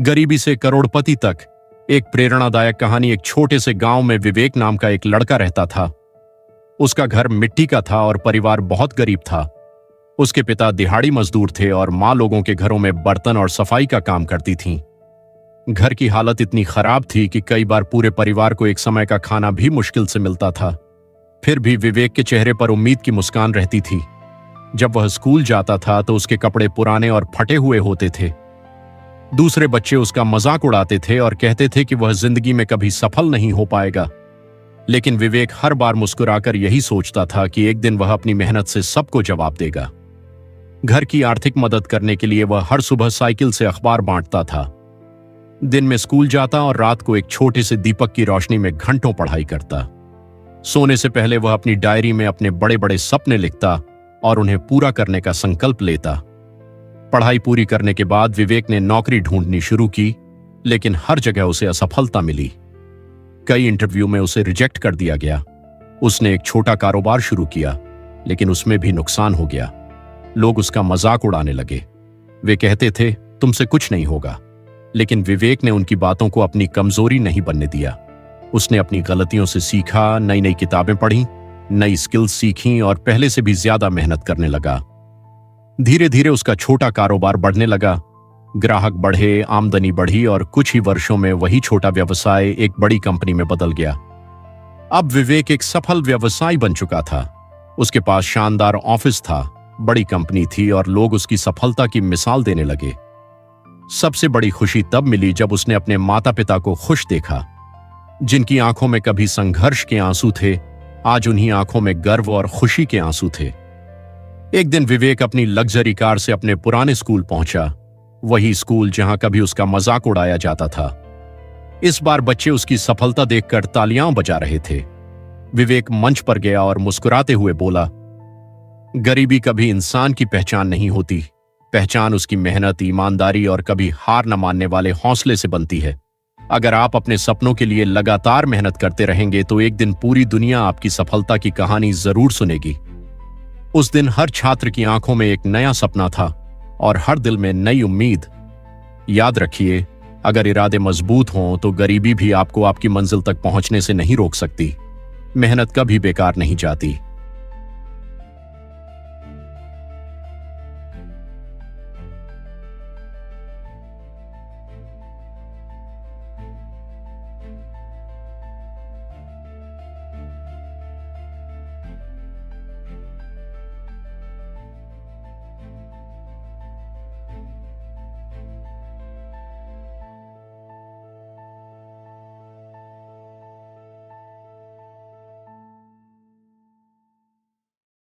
गरीबी से करोड़पति तक। एक प्रेरणादायक कहानी। एक छोटे से गांव में विवेक नाम का एक लड़का रहता था। उसका घर मिट्टी का था और परिवार बहुत गरीब था। उसके पिता दिहाड़ी मजदूर थे और माँ लोगों के घरों में बर्तन और सफाई का काम करती थीं। घर की हालत इतनी खराब थी कि कई बार पूरे परिवार को एक समय का खाना भी मुश्किल से मिलता था। फिर भी विवेक के चेहरे पर उम्मीद की मुस्कान रहती थी। जब वह स्कूल जाता था तो उसके कपड़े पुराने और फटे हुए होते थे। दूसरे बच्चे उसका मजाक उड़ाते थे और कहते थे कि वह जिंदगी में कभी सफल नहीं हो पाएगा। लेकिन विवेक हर बार मुस्कुराकर यही सोचता था कि एक दिन वह अपनी मेहनत से सबको जवाब देगा। घर की आर्थिक मदद करने के लिए वह हर सुबह साइकिल से अखबार बांटता था। दिन में स्कूल जाता और रात को एक छोटे से दीपक की रोशनी में घंटों पढ़ाई करता। सोने से पहले वह अपनी डायरी में अपने बड़े बड़े सपने लिखता और उन्हें पूरा करने का संकल्प लेता। पढ़ाई पूरी करने के बाद विवेक ने नौकरी ढूंढनी शुरू की, लेकिन हर जगह उसे असफलता मिली। कई इंटरव्यू में उसे रिजेक्ट कर दिया गया। उसने एक छोटा कारोबार शुरू किया, लेकिन उसमें भी नुकसान हो गया। लोग उसका मजाक उड़ाने लगे। वे कहते थे, तुमसे कुछ नहीं होगा। लेकिन विवेक ने उनकी बातों को अपनी कमजोरी नहीं बनने दिया। उसने अपनी गलतियों से सीखा, नई नई किताबें पढ़ी, नई स्किल्स सीखी और पहले से भी ज्यादा मेहनत करने लगा। धीरे धीरे उसका छोटा कारोबार बढ़ने लगा। ग्राहक बढ़े, आमदनी बढ़ी और कुछ ही वर्षों में वही छोटा व्यवसाय एक बड़ी कंपनी में बदल गया। अब विवेक एक सफल व्यवसायी बन चुका था। उसके पास शानदार ऑफिस था, बड़ी कंपनी थी और लोग उसकी सफलता की मिसाल देने लगे। सबसे बड़ी खुशी तब मिली जब उसने अपने माता पिता को खुश देखा। जिनकी आंखों में कभी संघर्ष के आंसू थे, आज उन्हीं आंखों में गर्व और खुशी के आंसू थे। एक दिन विवेक अपनी लग्जरी कार से अपने पुराने स्कूल पहुंचा, वही स्कूल जहां कभी उसका मजाक उड़ाया जाता था। इस बार बच्चे उसकी सफलता देखकर तालियां बजा रहे थे। विवेक मंच पर गया और मुस्कुराते हुए बोला, गरीबी कभी इंसान की पहचान नहीं होती। पहचान उसकी मेहनत, ईमानदारी और कभी हार न मानने वाले हौसले से बनती है। अगर आप अपने सपनों के लिए लगातार मेहनत करते रहेंगे तो एक दिन पूरी दुनिया आपकी सफलता की कहानी जरूर सुनेगी। उस दिन हर छात्र की आंखों में एक नया सपना था और हर दिल में नई उम्मीद। याद रखिए, अगर इरादे मजबूत हों तो गरीबी भी आपको आपकी मंजिल तक पहुंचने से नहीं रोक सकती। मेहनत कभी बेकार नहीं जाती।